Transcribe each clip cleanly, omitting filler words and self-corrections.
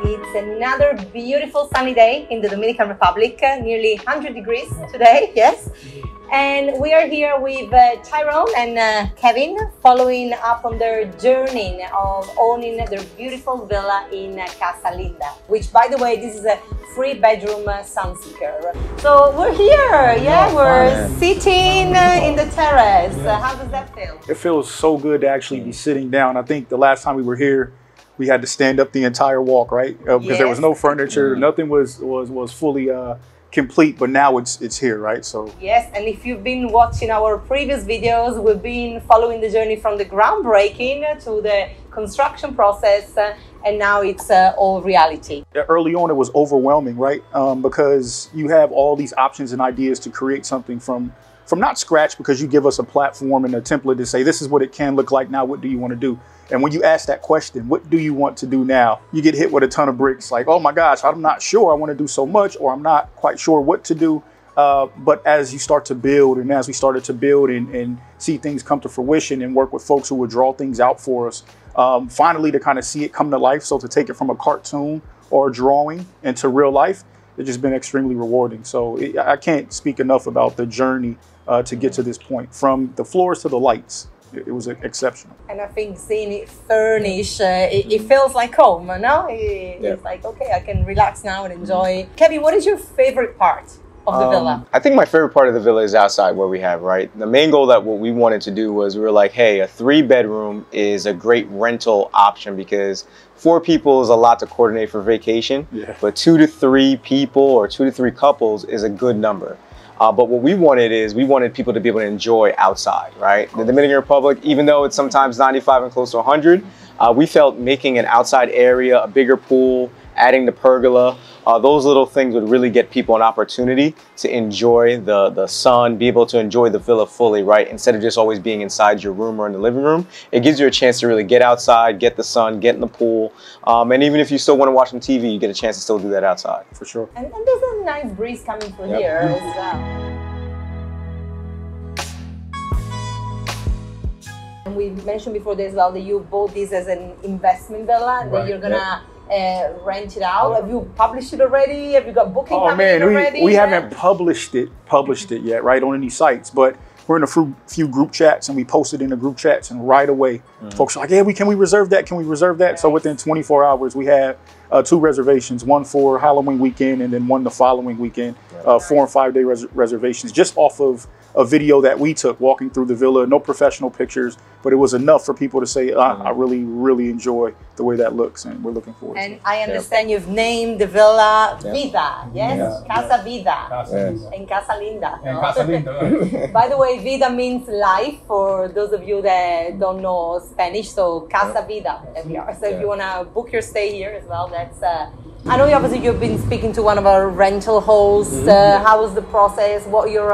It's another beautiful sunny day in the Dominican Republic, nearly 100 degrees today, yes. And we are here with Tyrone and Kevin, following up on their journey of owning their beautiful villa in Casa Linda, which, by the way, this is a 3-bedroom Sunseeker. So we're here, yeah, we're sitting in the terrace. How does that feel? It feels so good to actually be sitting down. I think the last time we were here, we had to stand up the entire walk, right? Because there was no furniture, nothing was fully complete, but now it's here, right? So yes, and if you've been watching our previous videos, we've been following the journey from the groundbreaking to the construction process, and now it's all reality. Early on, it was overwhelming, right? Because you have all these options and ideas to create something from not scratch, because you give us a platform and a template to say, this is what it can look like now, what do you want to do? And when you ask that question, what do you want to do now? You get hit with a ton of bricks like, oh my gosh, I'm not sure I want to do so much, or I'm not quite sure what to do. But as you start to build, and as we started to build and see things come to fruition and work with folks who would draw things out for us, finally to kind of see it come to life. So to take it from a cartoon or a drawing into real life, it's just been extremely rewarding. So I can't speak enough about the journey to get to this point, from the floors to the lights. It was exceptional. And I think seeing it furnished, it feels like home, no? It's like, okay, I can relax now and enjoy. Kevin, what is your favorite part of the villa? I think my favorite part of the villa is outside where we have, right? The main goal that what we wanted to do was, we were like, hey, a 3-bedroom is a great rental option, because 4 people is a lot to coordinate for vacation, but 2 to 3 people or 2 to 3 couples is a good number. But what we wanted is, we wanted people to be able to enjoy outside, right? The Dominican Republic, even though it's sometimes 95 and close to 100, we felt making an outside area, a bigger pool, adding the pergola, those little things would really get people an opportunity to enjoy the sun, be able to enjoy the villa fully, right? Instead of just always being inside your room or in the living room, it gives you a chance to really get outside, get the sun, get in the pool. And even if you still want to watch some TV, you get a chance to still do that outside. For sure. And there's a nice breeze coming through here as well. And we mentioned before this as well that you bought this as an investment villa, that you're gonna rent it out. Have you published it already? Have you got booking coming in already? We haven't published it yet, right, on any sites, but we're in a few group chats, and we posted in the group chats, and right away folks are like, yeah, can we reserve that? Can we reserve that? So within 24 hours, we had 2 reservations, one for Halloween weekend and then one the following weekend, 4- and 5-day reservations, just off of a video that we took walking through the villa. No professional pictures, but it was enough for people to say, I really, really enjoy the way that looks, and we're looking forward to it. And I understand you've named the villa Vida, yes? Casa Vida and Casa Linda. And Casa Linda. By the way, Vida means life, for those of you that don't know Spanish, so Casa Vida. So if you want to book your stay here as well, that's... I know obviously you've been speaking to one of our rental hosts. How was the process? What your,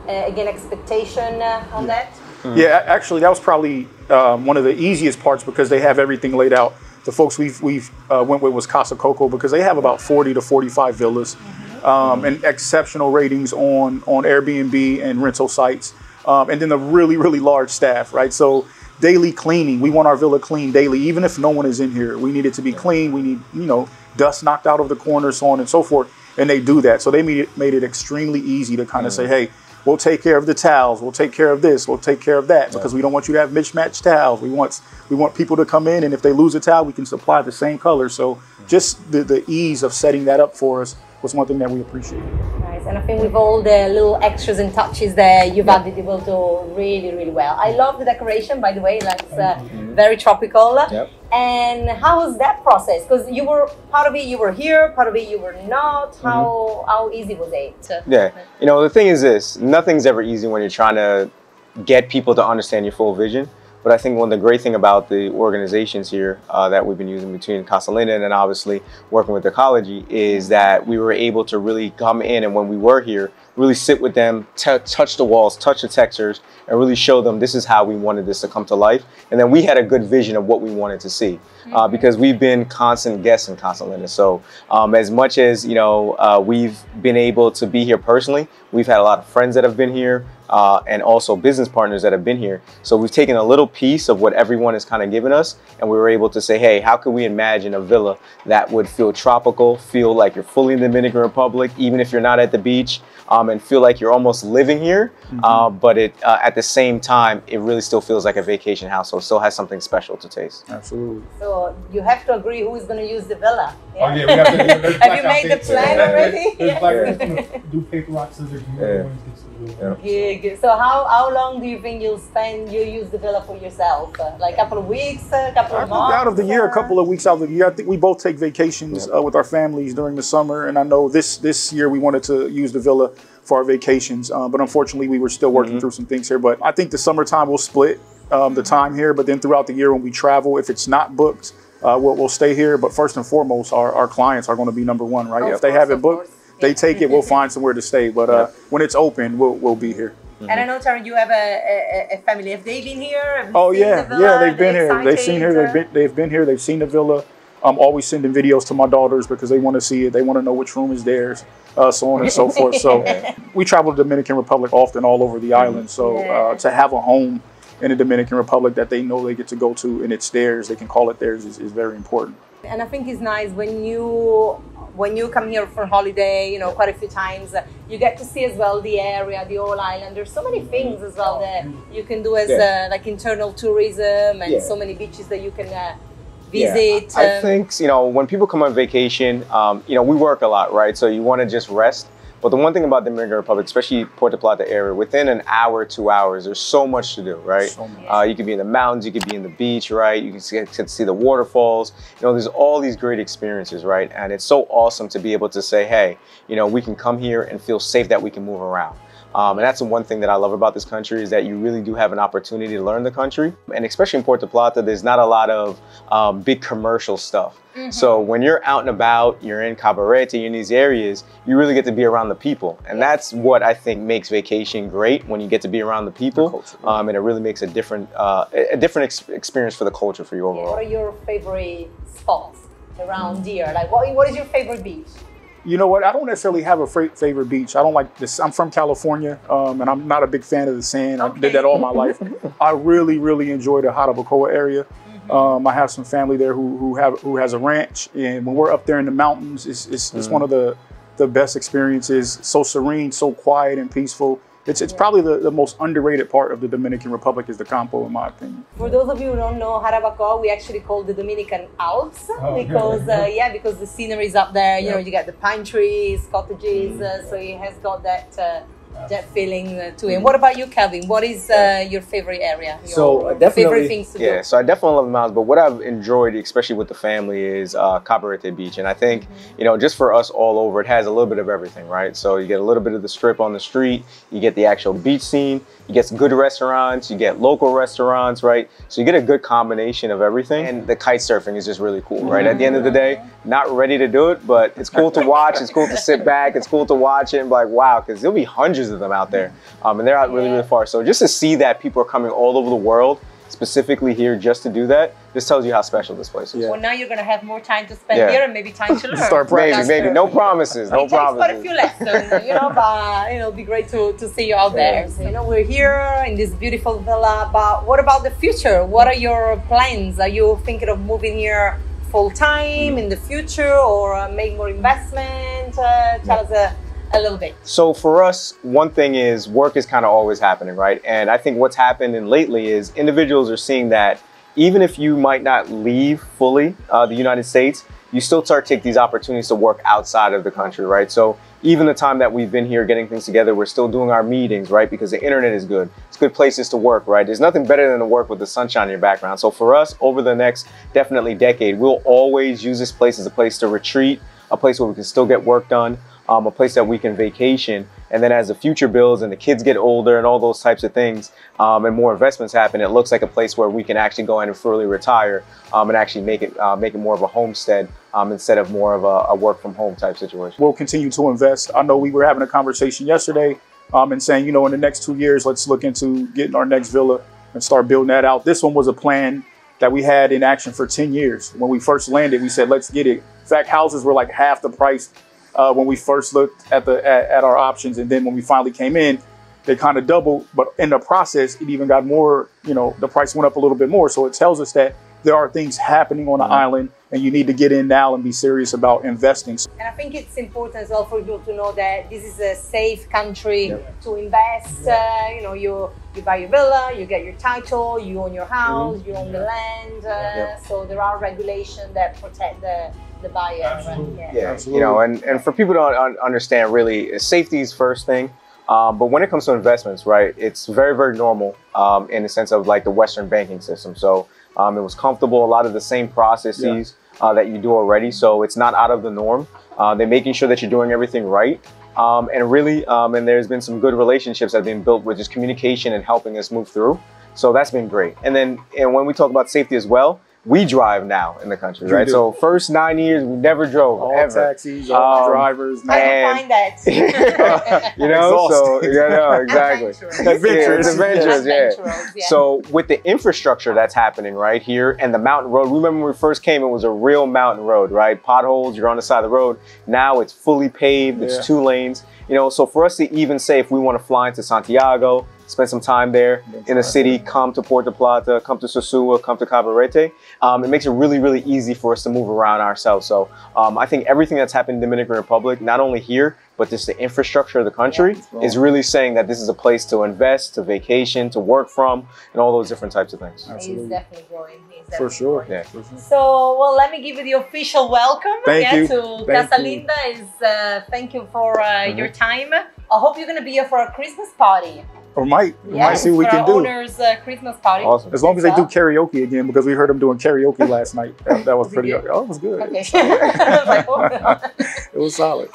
again, expectation on that? Yeah, actually, that was probably one of the easiest parts, because they have everything laid out. The folks we've went with was Casa Coco, because they have about 40 to 45 villas and exceptional ratings on Airbnb and rental sites. And then a really, really large staff, right? So daily cleaning. We want our villa clean daily, even if no one is in here. We need it to be clean. We need, dust knocked out of the corners, so on and so forth. And they do that. So they made it extremely easy to kind of say, hey, we'll take care of the towels. We'll take care of this. We'll take care of that, because we don't want you to have mismatched towels. We want people to come in, and if they lose a towel, we can supply the same color. So just the ease of setting that up for us was one thing that we appreciate. Nice. And I think with all the little extras and touches there, you've added, it will do really, really well. I love the decoration, by the way. That's very tropical. And how was that process? Because you were part of it, you were here, part of it you were not. How easy was it? Yeah, the thing is this: nothing's ever easy when you're trying to get people to understand your full vision. But I think one of the great thing about the organizations here that we've been using between Casa Linda and then obviously working with Ecology is that we were able to really come in, and when we were here, really sit with them, touch the walls, touch the textures, and really show them this is how we wanted this to come to life. And then we had a good vision of what we wanted to see, because we've been constant guests in Casa Linda. So as much as we've been able to be here personally, we've had a lot of friends that have been here, and also business partners that have been here. So we've taken a little piece of what everyone has kind of given us, and we were able to say, hey, how can we imagine a villa that would feel tropical, feel like you're fully in the Dominican Republic, even if you're not at the beach, and feel like you're almost living here, but at the same time, it really still feels like a vacation house, so it still has something special to taste. Absolutely. So you have to agree who is going to use the villa. Yeah? Oh yeah, we have to. Have you made the plan already? There's like do paper rock scissors. Good. So how long do you think you'll use the villa for yourself? Like a couple of weeks, a couple of months? Out of the year, a couple of weeks out of the year. I think we both take vacations with our families during the summer, and I know this year we wanted to use the villa for our vacations, but unfortunately we were still working through some things here. But I think the summertime will split the time here, but then throughout the year when we travel, if it's not booked, we'll stay here. But first and foremost, our clients are going to be number one, right? If they have it booked, they take it, we'll find somewhere to stay. But when it's open, we'll be here. And I know, Tyrone, you have a family. Have they been here? Oh yeah, they've been here. They've seen here. They've been here. They've seen the villa. I'm always sending videos to my daughters because they want to see it. They want to know which room is theirs, so on and so forth. So we travel to the Dominican Republic often, all over the island. So to have a home in the Dominican Republic that they know they get to go to and it's theirs, they can call it theirs, is very important. And I think it's nice when you come here for holiday, you know, quite a few times, you get to see as well the area, the whole island. There's so many things as well that you can do as like internal tourism, and so many beaches that you can visit. I think, you know, when people come on vacation, you know, we work a lot, right? So you want to just rest. But the one thing about the Dominican Republic, especially Puerto Plata area, within an hour, 2 hours, there's so much to do, right? So you could be in the mountains, you could be in the beach, right? You can get to see the waterfalls. You know, there's all these great experiences, right? And it's so awesome to be able to say, hey, you know, we can come here and feel safe that we can move around. And that's the one thing that I love about this country, is that you really do have an opportunity to learn the country. And especially in Puerto Plata, there's not a lot of big commercial stuff. So when you're out and about, you're in Cabarete, you're in these areas, you really get to be around the people. And that's what I think makes vacation great, when you get to be around the people. And it really makes a different experience for the culture for you overall. What are your favorite spots around here? Like what is your favorite beach? You know what? I don't necessarily have a favorite beach. I don't like this. I'm from California, and I'm not a big fan of the sand. I did that all my life. I really, really enjoy the Jarabacoa area. I have some family there who has a ranch, and when we're up there in the mountains, it's one of the best experiences. So serene, so quiet and peaceful. It's probably the most underrated part of the Dominican Republic is the Campo, in my opinion. For those of you who don't know, Jarabacoa, we actually call the Dominican Alps because because the scenery is up there. You know, you got the pine trees, cottages, so it has got that feeling to it. And what about you, Kevin? What is your favorite area? Your favorite things to do? Yeah, so I definitely love the mountains, but what I've enjoyed, especially with the family, is Cabarete Beach. And I think, you know, just for us all over, it has a little bit of everything, right? So you get a little bit of the strip on the street, you get the actual beach scene, you get some good restaurants, you get local restaurants, right? So you get a good combination of everything. And the kite surfing is just really cool, right? At the end of the day, not ready to do it, but it's cool to watch, it's cool to sit back, it's cool to watch it and be like, wow, because there'll be hundreds of them out there, and they're out really, really far. So just to see that people are coming all over the world, specifically here just to do that, this tells you how special this place is. Well, now you're going to have more time to spend here and maybe time to learn. Start practicing. Maybe. No promises. No promises. Quite a few lessons, you know, but it'll be great to see you out there. So, you know, we're here in this beautiful villa, but what about the future? What are your plans? Are you thinking of moving here full time in the future, or make more investment? Tell us a little bit. So for us, one thing is work is kind of always happening, right? And I think what's happened lately is individuals are seeing that even if you might not leave fully the United States, you still start to take these opportunities to work outside of the country, right? So even the time that we've been here getting things together, we're still doing our meetings, right? Because the internet is good. It's good places to work, right? There's nothing better than to work with the sunshine in your background. So for us, over the next definitely decade, we'll always use this place as a place to retreat, a place where we can still get work done, a place that we can vacation. And then as the future builds and the kids get older and all those types of things, and more investments happen, it looks like a place where we can actually go in and fully retire, and actually make it more of a homestead instead of more of a work from home type situation. We'll continue to invest. I know we were having a conversation yesterday and saying, you know, in the next 2 years, let's look into getting our next villa and start building that out. This one was a plan that we had in action for 10 years. When we first landed, we said, let's get it. In fact, houses were like half the price when we first looked at our options. And then when we finally came in, they kind of doubled, but in the process, it even got more, you know, the price went up a little bit more. So it tells us that there are things happening on the island, and you need to get in now and be serious about investing. And I think it's important as well for people to know that this is a safe country to invest. You know, you buy your villa, you get your title, you own your house, you own the land. So there are regulations that protect the buyer. Absolutely. Absolutely. You know, and for people to understand, really, safety is first thing. But when it comes to investments, right, it's very, very normal in the sense of like the Western banking system. So it was comfortable, a lot of the same processes that you do already. So it's not out of the norm. They're making sure that you're doing everything right. And really, and there's been some good relationships that have been built with just communication and helping us move through. So that's been great. And then when we talk about safety as well, we drive now in the country, right? So first 9 years, we never drove, all ever. Taxis, all drivers. I don't find that. You know, so, yeah, no, exactly. Adventurous. It's adventurous, Yeah. So with the infrastructure that's happening right here and the mountain road, remember when we first came, it was a real mountain road, right? Potholes, you're on the side of the road. Now it's fully paved, it's 2 lanes. You know, so for us to even say if we want to fly into Santiago, spend some time there in the city, come to Puerto Plata, come to Sosúa, come to Cabarete, it makes it really, really easy for us to move around ourselves. So I think everything that's happened in the Dominican Republic, not only here, but just the infrastructure of the country is really saying that this is a place to invest, to vacation, to work from, and all those different types of things. He's definitely growing. For sure. Yeah. So, well, let me give you the official welcome Thank you. to Thank Casa you. Linda. Thank you for your time. I hope you're going to be here for our Christmas party. Or might see what we for can our do. Owners Christmas party. Awesome. As long as they do karaoke again, because we heard them doing karaoke last night. That was pretty. good? Oh, it was good. Okay. I was like, oh. It was solid.